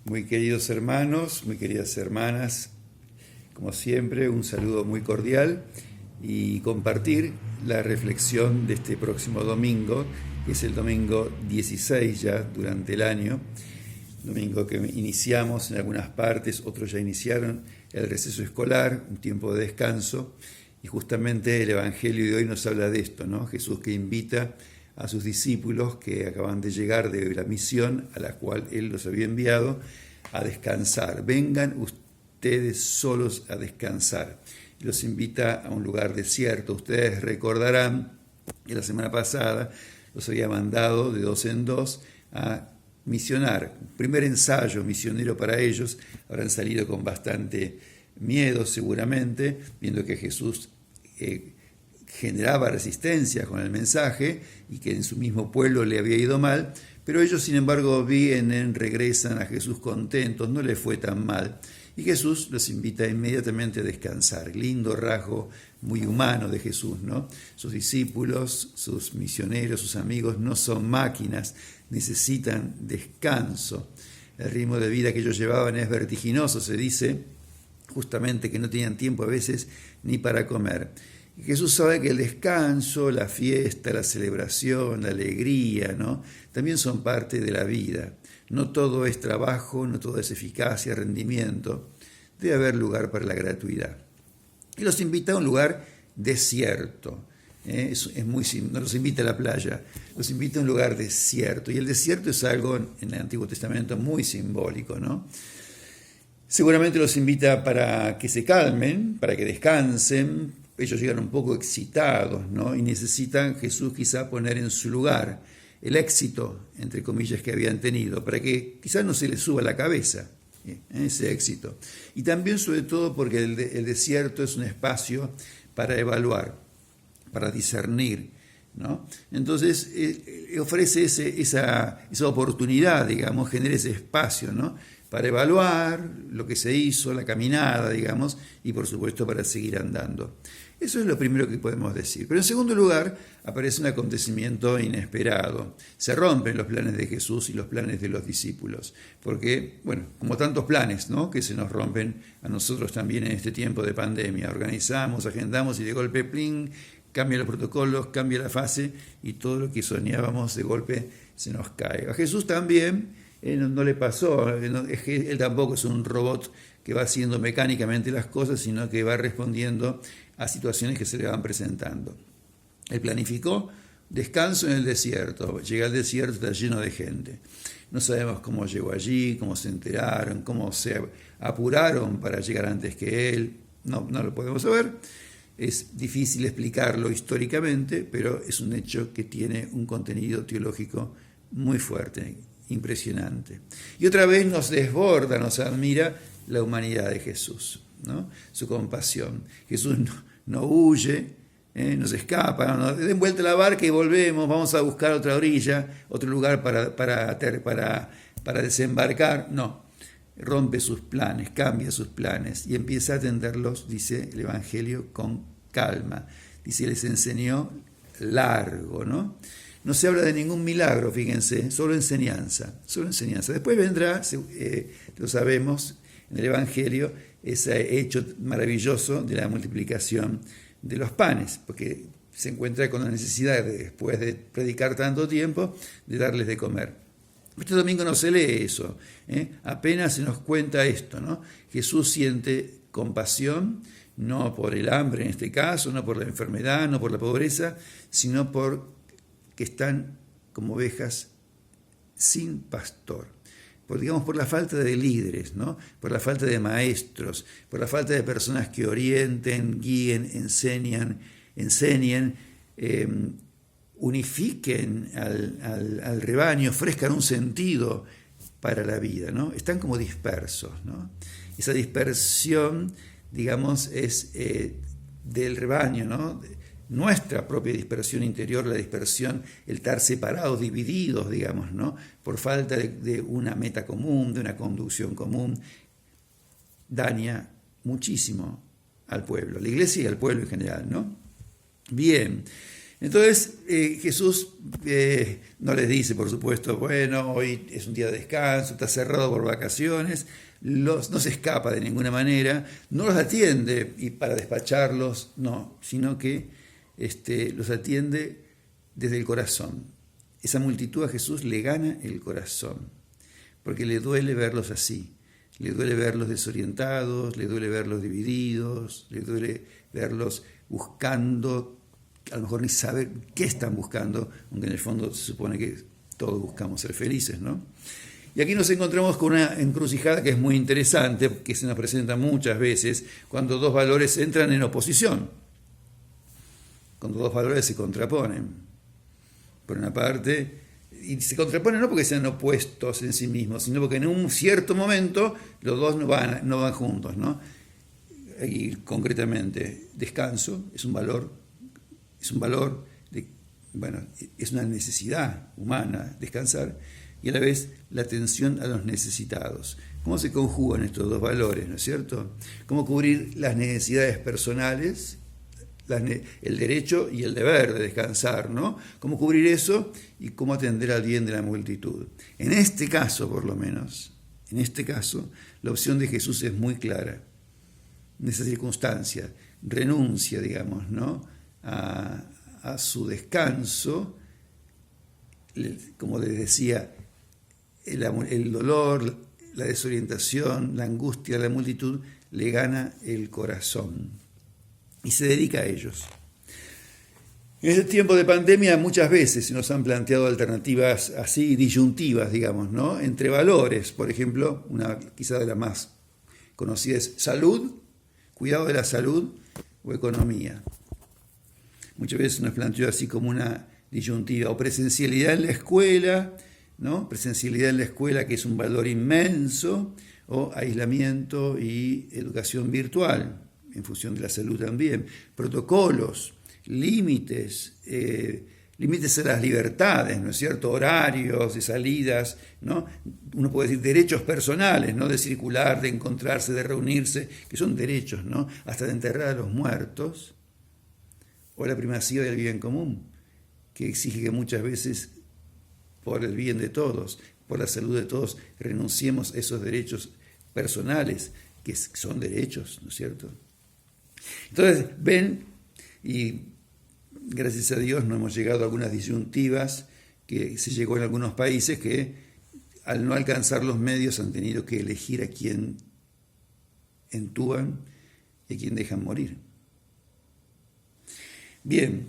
Muy queridos hermanos, muy queridas hermanas, como siempre, un saludo muy cordial y compartir la reflexión de este próximo domingo, que es el domingo 16 ya durante el año, domingo que iniciamos en algunas partes, otros ya iniciaron el receso escolar, un tiempo de descanso, y justamente el Evangelio de hoy nos habla de esto, ¿no? Jesús que invita a sus discípulos que acaban de llegar de la misión a la cual Él los había enviado a descansar. Vengan ustedes solos a descansar. Y los invita a un lugar desierto. Ustedes recordarán que la semana pasada los había mandado de dos en dos a misionar. Primer ensayo misionero para ellos. Habrán salido con bastante miedo seguramente, viendo que Jesús generaba resistencia con el mensaje y que en su mismo pueblo le había ido mal, pero ellos sin embargo vienen, regresan a Jesús contentos, no les fue tan mal, y Jesús los invita inmediatamente a descansar. Lindo rasgo muy humano de Jesús, ¿no? Sus discípulos, sus misioneros, sus amigos no son máquinas, necesitan descanso. El ritmo de vida que ellos llevaban es vertiginoso, se dice justamente que no tenían tiempo a veces ni para comer. Jesús sabe que el descanso, la fiesta, la celebración, la alegría, ¿no? También son parte de la vida. No todo es trabajo, no todo es eficacia, rendimiento. Debe haber lugar para la gratuidad. Y los invita a un lugar desierto. No los invita a la playa, los invita a un lugar desierto. Y el desierto es algo en el Antiguo Testamento muy simbólico, ¿no? Seguramente los invita para que se calmen, para que descansen. Ellos llegan un poco excitados, ¿no? Y necesitan Jesús quizá poner en su lugar el éxito, entre comillas, que habían tenido, para que quizás no se les suba la cabeza ese éxito. Y también, sobre todo, porque el desierto es un espacio para evaluar, para discernir, ¿no? Entonces, ofrece esa oportunidad, digamos, genera ese espacio, ¿no? Para evaluar lo que se hizo, la caminada, digamos, y por supuesto para seguir andando. Eso es lo primero que podemos decir. Pero en segundo lugar, aparece un acontecimiento inesperado. Se rompen los planes de Jesús y los planes de los discípulos. Porque, bueno, como tantos planes, ¿no?, que se nos rompen a nosotros también en este tiempo de pandemia. Organizamos, agendamos y de golpe, ¡plin!, cambia los protocolos, cambia la fase y todo lo que soñábamos de golpe se nos cae. A Jesús también no le pasó. Él tampoco es un robot que va haciendo mecánicamente las cosas, sino que va respondiendo a situaciones que se le van presentando. Él planificó descanso en el desierto. Llega al desierto, está lleno de gente. No sabemos cómo llegó allí, cómo se enteraron, cómo se apuraron para llegar antes que él. No lo podemos saber. Es difícil explicarlo históricamente, pero es un hecho que tiene un contenido teológico muy fuerte, impresionante. Y otra vez nos desborda, nos admira la humanidad de Jesús, ¿no? Su compasión. Jesús no huye, no se escapa, no den vuelta la barca y volvemos, vamos a buscar otra orilla, otro lugar para desembarcar. No, rompe sus planes, cambia sus planes y empieza a atenderlos, dice el Evangelio, con calma. Dice, les enseñó largo, ¿no? No se habla de ningún milagro, fíjense, solo enseñanza. Después vendrá, lo sabemos, en el Evangelio, ese hecho maravilloso de la multiplicación de los panes, porque se encuentra con la necesidad, después de predicar tanto tiempo, de darles de comer. Este domingo no se lee eso, apenas se nos cuenta esto, ¿no? Jesús siente compasión, no por el hambre en este caso, no por la enfermedad, no por la pobreza, sino por que están como ovejas sin pastor. Por la falta de líderes, ¿no? Por la falta de maestros, por la falta de personas que orienten, guíen, enseñen, unifiquen al rebaño, ofrezcan un sentido para la vida, ¿no? Están como dispersos, ¿no? Esa dispersión, digamos, es del rebaño, ¿no? Nuestra propia dispersión interior, la dispersión, el estar separados, divididos, digamos, ¿no? Por falta de una meta común, de una conducción común, daña muchísimo al pueblo, a la iglesia y al pueblo en general, ¿no? Bien, Entonces Jesús no les dice, por supuesto, bueno, hoy es un día de descanso, está cerrado por vacaciones, no se escapa de ninguna manera, no los atiende y para despacharlos, no, sino que los atiende desde el corazón. Esa multitud a Jesús le gana el corazón, porque le duele verlos así, le duele verlos desorientados, le duele verlos divididos, le duele verlos buscando, a lo mejor ni saber qué están buscando, aunque en el fondo se supone que todos buscamos ser felices, ¿no? Y aquí nos encontramos con una encrucijada que es muy interesante, que se nos presenta muchas veces cuando dos valores entran en oposición, cuando dos valores se contraponen. Por una parte, y se contraponen no porque sean opuestos en sí mismos, sino porque en un cierto momento los dos no van juntos, ¿no? Y concretamente, descanso es un valor, es una necesidad humana descansar, y a la vez la atención a los necesitados. ¿Cómo se conjugan estos dos valores, no es cierto? ¿Cómo cubrir las necesidades personales, el derecho y el deber de descansar, ¿no? ¿Cómo cubrir eso y cómo atender al bien de la multitud? En este caso, por lo menos, la opción de Jesús es muy clara. En esa circunstancia, renuncia, digamos, ¿no?, a su descanso, como les decía, el dolor, la desorientación, la angustia de la multitud le gana el corazón y se dedica a ellos. En este tiempo de pandemia muchas veces se nos han planteado alternativas así disyuntivas, digamos, ¿no?, entre valores. Por ejemplo, una quizá de las más conocidas es salud, cuidado de la salud o economía. Muchas veces nos planteó así como una disyuntiva, o presencialidad en la escuela, ¿no?, presencialidad en la escuela, que es un valor inmenso, o aislamiento y educación virtual, en función de la salud también, protocolos, límites a las libertades, ¿no es cierto?, horarios de salidas, ¿no? Uno puede decir derechos personales, ¿no?, de circular, de encontrarse, de reunirse, que son derechos, ¿no?, hasta de enterrar a los muertos, o la primacía del bien común, que exige que muchas veces, por el bien de todos, por la salud de todos, renunciemos a esos derechos personales, que son derechos, ¿no es cierto? Entonces, ven, y gracias a Dios no hemos llegado a algunas disyuntivas que se llegó en algunos países que, al no alcanzar los medios, han tenido que elegir a quién entúan y a quién dejan morir. Bien,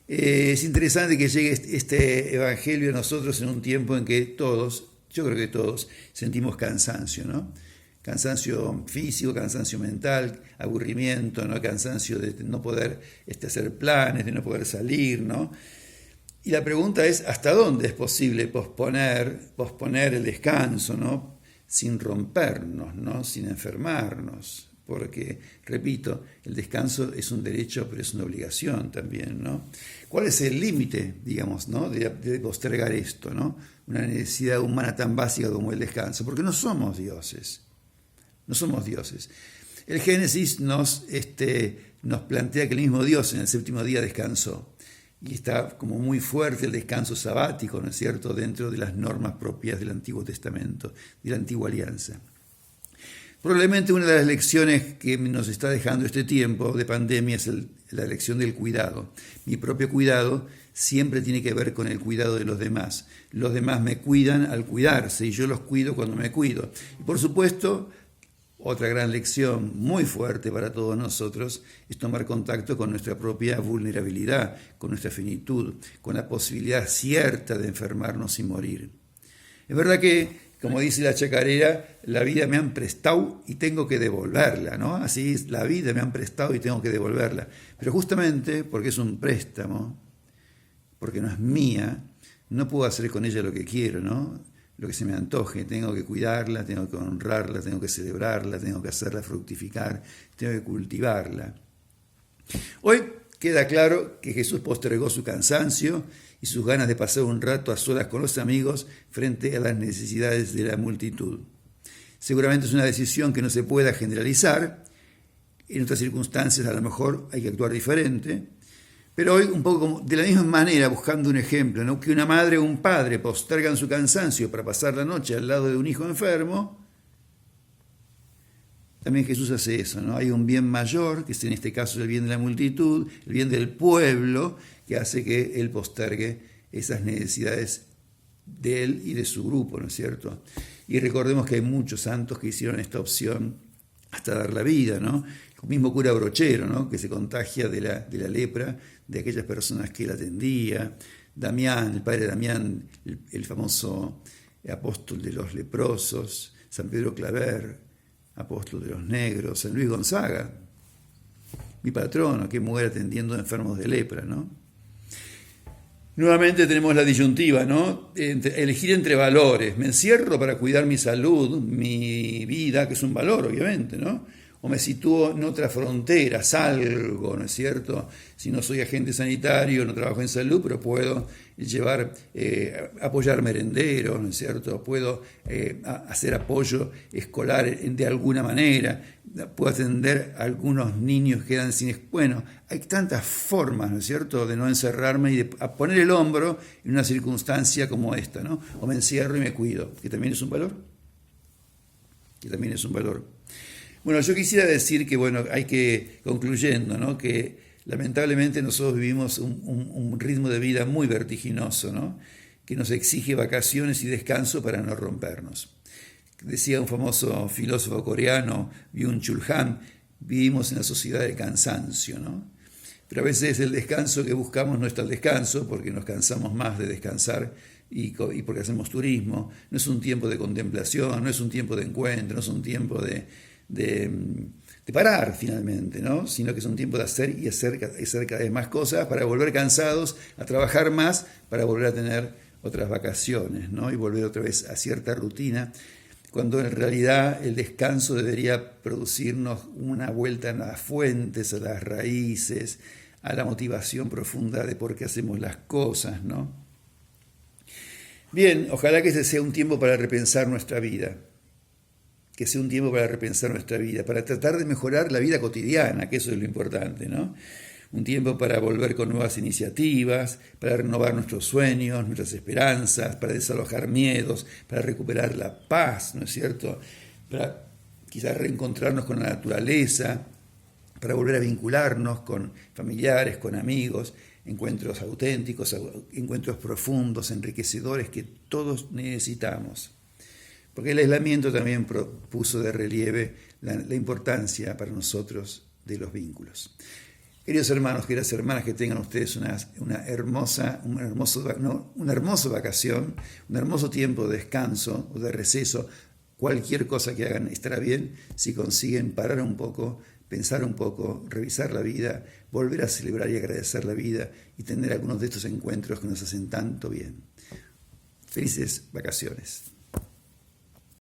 es interesante que llegue este evangelio a nosotros en un tiempo en que todos, yo creo que todos, sentimos cansancio, ¿no? Cansancio físico, cansancio mental, aburrimiento, ¿no?, cansancio de no poder hacer planes, de no poder salir, ¿no? Y la pregunta es, ¿hasta dónde es posible posponer el descanso, ¿no?, sin rompernos, ¿no?, sin enfermarnos? Porque, repito, el descanso es un derecho, pero es una obligación también, ¿no? ¿Cuál es el límite, digamos, ¿no?, de postergar esto, ¿no?, una necesidad humana tan básica como el descanso? Porque no somos dioses. No somos dioses. El Génesis nos plantea que el mismo Dios en el séptimo día descansó. Y está como muy fuerte el descanso sabático, ¿no es cierto?, dentro de las normas propias del Antiguo Testamento, de la Antigua Alianza. Probablemente una de las lecciones que nos está dejando este tiempo de pandemia es la lección del cuidado. Mi propio cuidado siempre tiene que ver con el cuidado de los demás. Los demás me cuidan al cuidarse y yo los cuido cuando me cuido. Y por supuesto, otra gran lección muy fuerte para todos nosotros es tomar contacto con nuestra propia vulnerabilidad, con nuestra finitud, con la posibilidad cierta de enfermarnos y morir. Es verdad que, como dice la chacarera, la vida me han prestado y tengo que devolverla, ¿no? Así es, la vida me han prestado y tengo que devolverla. Pero justamente porque es un préstamo, porque no es mía, no puedo hacer con ella lo que quiero, ¿no?, lo que se me antoje. Tengo que cuidarla, tengo que honrarla, tengo que celebrarla, tengo que hacerla fructificar, tengo que cultivarla. Hoy queda claro que Jesús postergó su cansancio y sus ganas de pasar un rato a solas con los amigos frente a las necesidades de la multitud. Seguramente es una decisión que no se pueda generalizar. En otras circunstancias a lo mejor hay que actuar diferente, Pero hoy, un poco como de la misma manera, buscando un ejemplo, ¿no? Que una madre o un padre postergan su cansancio para pasar la noche al lado de un hijo enfermo, también Jesús hace eso, ¿no? Hay un bien mayor, que es en este caso el bien de la multitud, el bien del pueblo, que hace que Él postergue esas necesidades de Él y de su grupo, ¿no es cierto? Y recordemos que hay muchos santos que hicieron esta opción hasta dar la vida, ¿no? El mismo cura Brochero, ¿no? Que se contagia de la lepra de aquellas personas que él atendía. Damián, el padre Damián, el famoso apóstol de los leprosos. San Pedro Claver, apóstol de los negros. San Luis Gonzaga, mi patrono, que muere atendiendo a enfermos de lepra, ¿no? Nuevamente tenemos la disyuntiva, ¿no? Elegir entre valores. ¿Me encierro para cuidar mi salud, mi vida, que es un valor, obviamente, ¿no? O me sitúo en otra frontera, salgo, ¿no es cierto? Si no soy agente sanitario, no trabajo en salud, pero puedo apoyar merenderos, ¿no es cierto? Puedo hacer apoyo escolar de alguna manera, puedo atender a algunos niños que quedan sin... Bueno, hay tantas formas, ¿no es cierto?, de no encerrarme y de poner el hombro en una circunstancia como esta, ¿no? O me encierro y me cuido, que también es un valor. Que también es un valor. Bueno, yo quisiera decir que, bueno, hay que, concluyendo, ¿no?, que lamentablemente nosotros vivimos un ritmo de vida muy vertiginoso, ¿no?, que nos exige vacaciones y descanso para no rompernos. Decía un famoso filósofo coreano, Byung-Chul Han, vivimos en la sociedad del cansancio, ¿no? Pero a veces el descanso que buscamos no está el descanso, porque nos cansamos más de descansar y porque hacemos turismo. No es un tiempo de contemplación, no es un tiempo de encuentro, no es un tiempo de parar finalmente, ¿no? Sino que es un tiempo de hacer y hacer cada vez más cosas para volver cansados, a trabajar más, para volver a tener otras vacaciones, ¿no? Y volver otra vez a cierta rutina, cuando en realidad el descanso debería producirnos una vuelta a las fuentes, a las raíces, a la motivación profunda de por qué hacemos las cosas, ¿no? Bien, ojalá que ese sea un tiempo para repensar nuestra vida, que sea un tiempo para repensar nuestra vida, para tratar de mejorar la vida cotidiana, que eso es lo importante, ¿no? Un tiempo para volver con nuevas iniciativas, para renovar nuestros sueños, nuestras esperanzas, para desalojar miedos, para recuperar la paz, ¿no es cierto? Para quizás reencontrarnos con la naturaleza, para volver a vincularnos con familiares, con amigos, encuentros auténticos, encuentros profundos, enriquecedores que todos necesitamos. Porque el aislamiento también puso de relieve la importancia para nosotros de los vínculos. Queridos hermanos, queridas hermanas, que tengan ustedes una hermosa vacación, un hermoso tiempo de descanso o de receso. Cualquier cosa que hagan estará bien si consiguen parar un poco, pensar un poco, revisar la vida, volver a celebrar y agradecer la vida y tener algunos de estos encuentros que nos hacen tanto bien. Felices vacaciones.